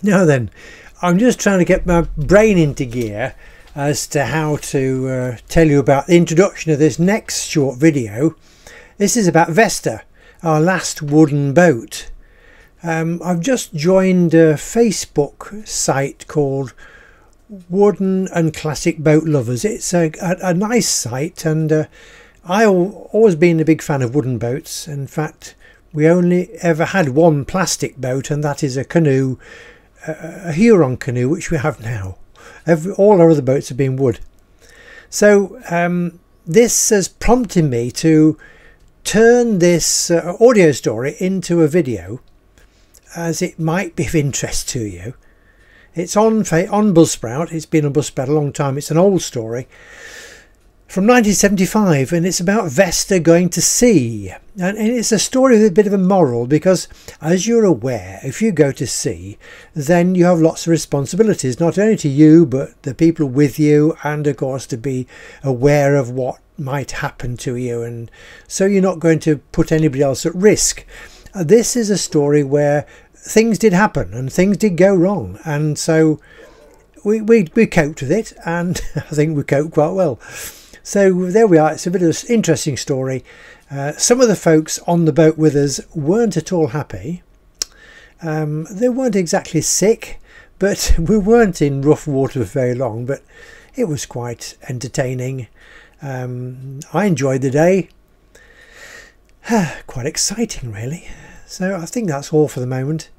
Now then, I'm just trying to get my brain into gear as to how to tell you about the introduction of this next short video. This is about Vesta, our last wooden boat. I've just joined a Facebook site called Wooden and Classic Boat Lovers. It's a nice site, and I've always been a big fan of wooden boats. In fact, we only ever had one plastic boat, and that is a canoe, a Huron canoe, which we have now. All our other boats have been wood. So this has prompted me to turn this audio story into a video, as it might be of interest to you. It's on Buzzsprout. It's been on Buzzsprout a long time. It's an old story from 1975, and it's about Vesta going to sea. And it's a story with a bit of a moral, because as you're aware, if you go to sea, then you have lots of responsibilities, not only to you, but the people with you, and of course to be aware of what might happen to you, and so you're not going to put anybody else at risk. This is a story where things did happen and things did go wrong, and so we coped with it, and I think we coped quite well. So there we are. It's a bit of an interesting story. Some of the folks on the boat with us weren't at all happy. They weren't exactly sick, but we weren't in rough water for very long, but it was quite entertaining. I enjoyed the day. Quite exciting, really. So I think that's all for the moment.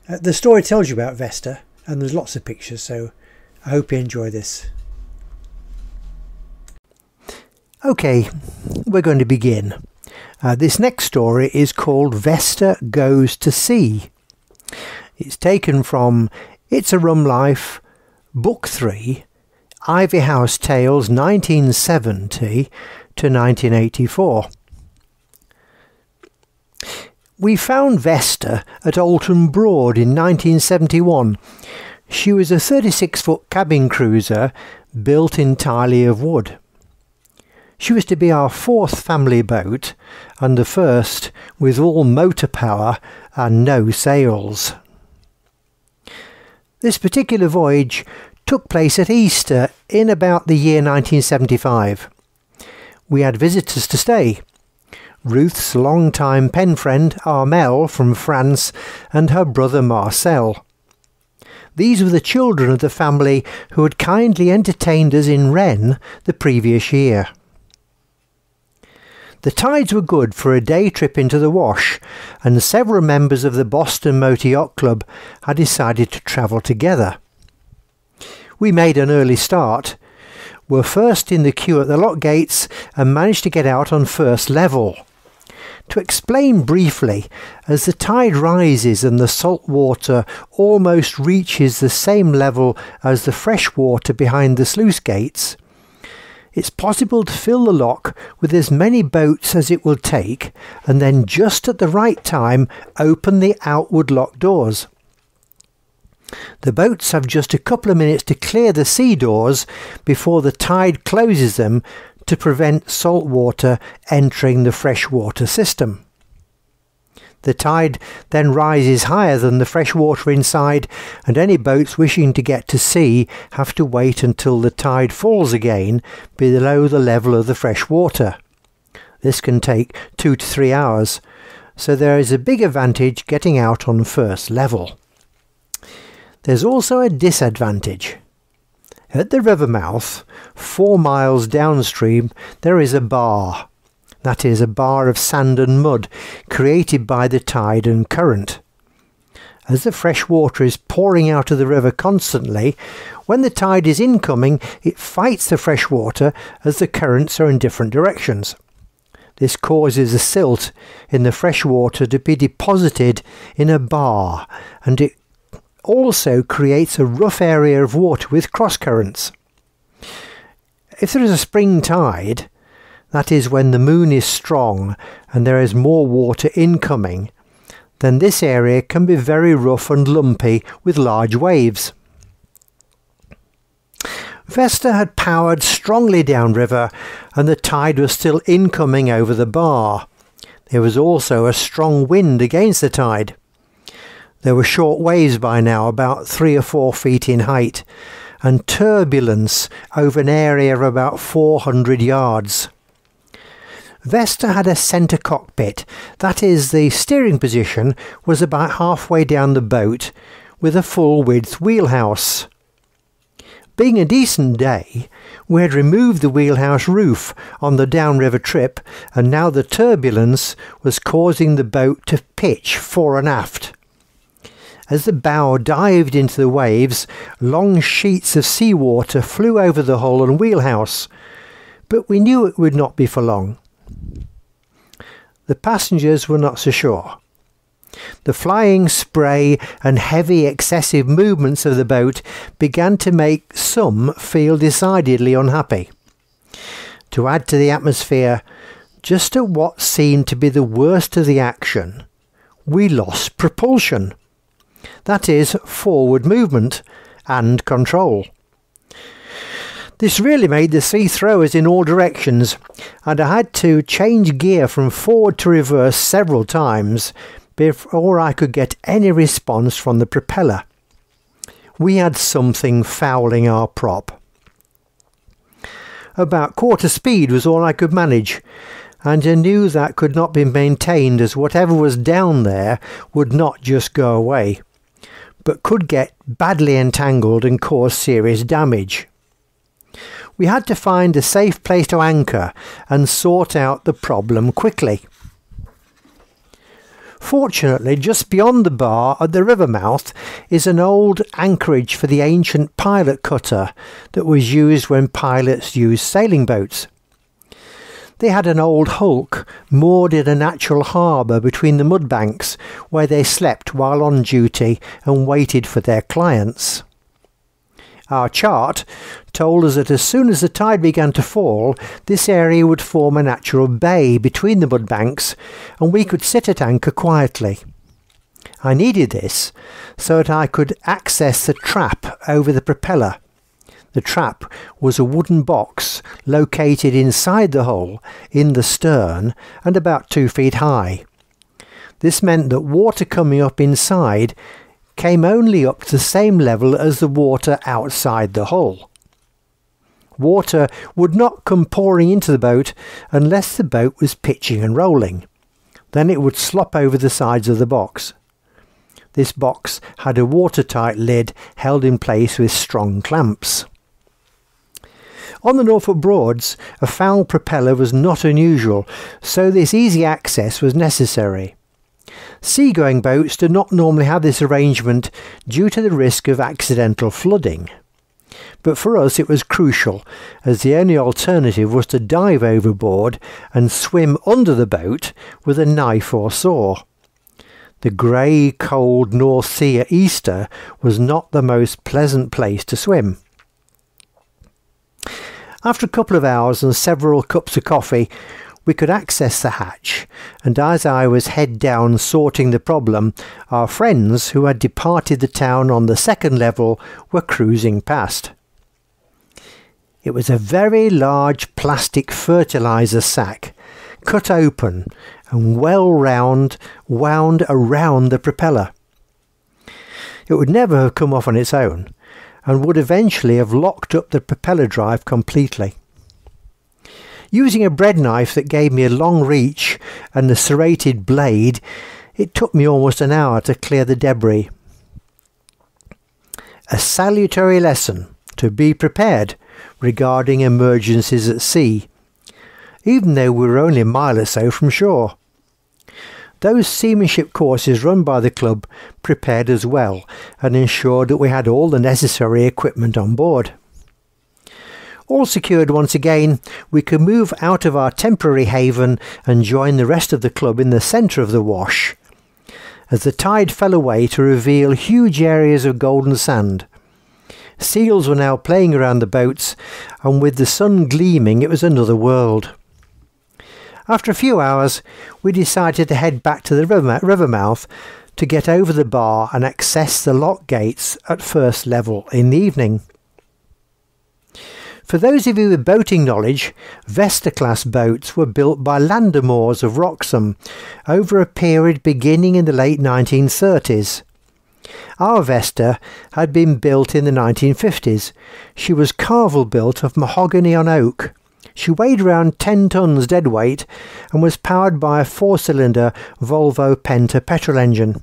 The story tells you about Vesta, and there's lots of pictures, so I hope you enjoy this. Okay, we're going to begin. This next story is called Vesta Goes to Sea. It's taken from It's a Rum Life, Book 3, Ivy House Tales 1970 to 1984. We found Vesta at Alton Broad in 1971. She was a 36-foot cabin cruiser built entirely of wood. She was to be our fourth family boat, and the first with all motor power and no sails. This particular voyage took place at Easter in about the year 1975. We had visitors to stay. Ruth's long-time pen friend Armelle from France and her brother Marcel. These were the children of the family who had kindly entertained us in Rennes the previous year. The tides were good for a day trip into the Wash, and several members of the Boston Motor Yacht Club had decided to travel together. We made an early start, were first in the queue at the lock gates, and managed to get out on first level. To explain briefly, as the tide rises and the salt water almost reaches the same level as the fresh water behind the sluice gates, it's possible to fill the lock with as many boats as it will take, and then just at the right time open the outward lock doors. The boats have just a couple of minutes to clear the sea doors before the tide closes them to prevent salt water entering the freshwater system. The tide then rises higher than the fresh water inside, and any boats wishing to get to sea have to wait until the tide falls again below the level of the fresh water. This can take 2 to 3 hours, so there is a big advantage getting out on first level. There's also a disadvantage. At the river mouth, 4 miles downstream, there is a bar. That is, a bar of sand and mud created by the tide and current. As the fresh water is pouring out of the river constantly, when the tide is incoming, it fights the fresh water as the currents are in different directions. This causes a silt in the fresh water to be deposited in a bar, and it also creates a rough area of water with cross currents. If there is a spring tide, that is when the moon is strong and there is more water incoming, then this area can be very rough and lumpy with large waves. Vesta had powered strongly downriver, and the tide was still incoming over the bar. There was also a strong wind against the tide. There were short waves by now, about 3 or 4 feet in height, and turbulence over an area of about 400 yards. Vesta had a centre cockpit, that is, the steering position was about halfway down the boat, with a full-width wheelhouse. Being a decent day, we had removed the wheelhouse roof on the downriver trip, and now the turbulence was causing the boat to pitch fore and aft. As the bow dived into the waves, long sheets of seawater flew over the hull and wheelhouse, but we knew it would not be for long. The passengers were not so sure. The flying spray and heavy excessive movements of the boat began to make some feel decidedly unhappy. To add to the atmosphere, just at what seemed to be the worst of the action, we lost propulsion. That is, forward movement and control. This really made the sea throw us in all directions, and I had to change gear from forward to reverse several times before I could get any response from the propeller. We had something fouling our prop. About quarter speed was all I could manage, and I knew that could not be maintained, as whatever was down there would not just go away, but could get badly entangled and cause serious damage. We had to find a safe place to anchor and sort out the problem quickly. Fortunately, just beyond the bar at the river mouth is an old anchorage for the ancient pilot cutter that was used when pilots used sailing boats. They had an old hulk moored in a natural harbour between the mud banks, where they slept while on duty and waited for their clients. Our chart told us that as soon as the tide began to fall, this area would form a natural bay between the mud banks, and we could sit at anchor quietly. I needed this so that I could access the trap over the propeller. The trap was a wooden box located inside the hull, in the stern, and about 2 feet high. This meant that water coming up inside came only up to the same level as the water outside the hull. Water would not come pouring into the boat unless the boat was pitching and rolling. Then it would slop over the sides of the box. This box had a watertight lid held in place with strong clamps. On the Norfolk Broads, a foul propeller was not unusual, so this easy access was necessary. Seagoing boats do not normally have this arrangement due to the risk of accidental flooding. But for us it was crucial, as the only alternative was to dive overboard and swim under the boat with a knife or saw. The grey, cold North Sea at Easter was not the most pleasant place to swim. After a couple of hours and several cups of coffee, we could access the hatch, and as I was head down sorting the problem, our friends who had departed the town on the second level were cruising past. It was a very large plastic fertiliser sack, cut open and wound around the propeller. It would never have come off on its own, and would eventually have locked up the propeller drive completely. Using a bread knife that gave me a long reach and a serrated blade, it took me almost an hour to clear the debris. A salutary lesson to be prepared regarding emergencies at sea, even though we were only a mile or so from shore. Those seamanship courses run by the club prepared us well and ensured that we had all the necessary equipment on board. All secured once again, we could move out of our temporary haven and join the rest of the club in the centre of the wash, as the tide fell away to reveal huge areas of golden sand. Seals were now playing around the boats, and with the sun gleaming it was another world. After a few hours, we decided to head back to the river mouth to get over the bar and access the lock gates at first level in the evening. For those of you with boating knowledge, Vesta-class boats were built by Landemores of Wroxham over a period beginning in the late 1930s. Our Vesta had been built in the 1950s. She was carvel built of mahogany on oak. She weighed around 10 tons deadweight and was powered by a 4-cylinder Volvo Penta petrol engine.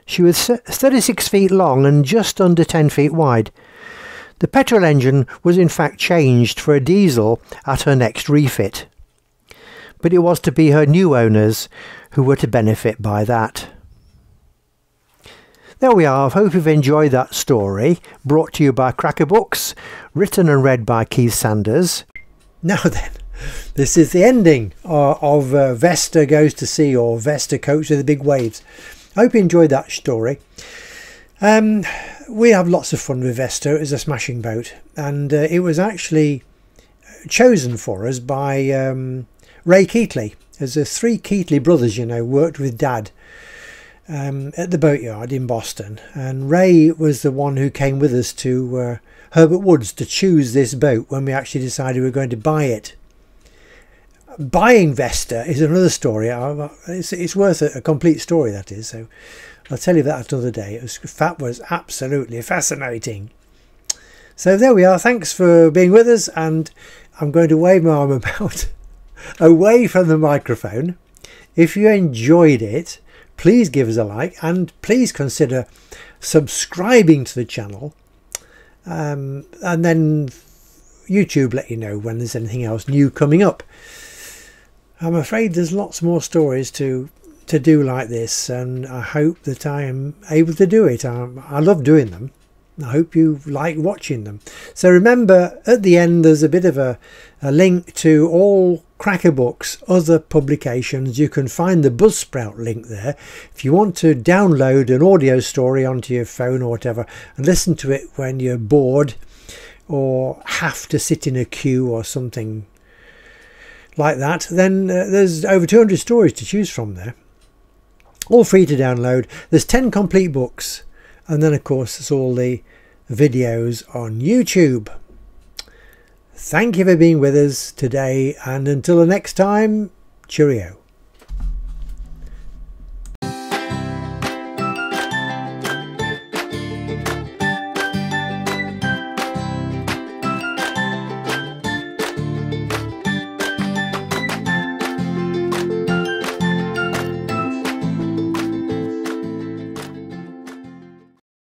She was 36 feet long and just under 10 feet wide. The petrol engine was in fact changed for a diesel at her next refit, but it was to be her new owners who were to benefit by that. There we are. I hope you've enjoyed that story, brought to you by Cracker Books, written and read by Keith Sanders. Now then, this is the ending of Vesta Goes to Sea, or Vesta Copes with the Big Waves. I hope you enjoyed that story. We have lots of fun with Vesta. It was a smashing boat, and it was actually chosen for us by Ray Keatley. There's the 3 Keatley brothers, you know, worked with Dad at the boatyard in Boston, and Ray was the one who came with us to Herbert Woods to choose this boat when we actually decided we were going to buy it. Buying Vesta is another story. It's worth a complete story, that is, so I'll tell you that another day. That was absolutely fascinating. So there we are. Thanks for being with us, and I'm going to wave my arm about away from the microphone. If you enjoyed it, please give us a like, and please consider subscribing to the channel, and then YouTube let you know when there's anything else new coming up. I'm afraid there's lots more stories to do like this, and I hope that I am able to do it. I love doing them. I hope you like watching them. So remember, at the end there's a bit of a link to all Cracker Books other publications. You can find the Buzzsprout link there if you want to download an audio story onto your phone or whatever and listen to it when you're bored or have to sit in a queue or something like that. Then there's over 200 stories to choose from there, all free to download. There's 10 complete books, and then of course there's all the videos on YouTube. Thank you for being with us today, and until the next time, cheerio.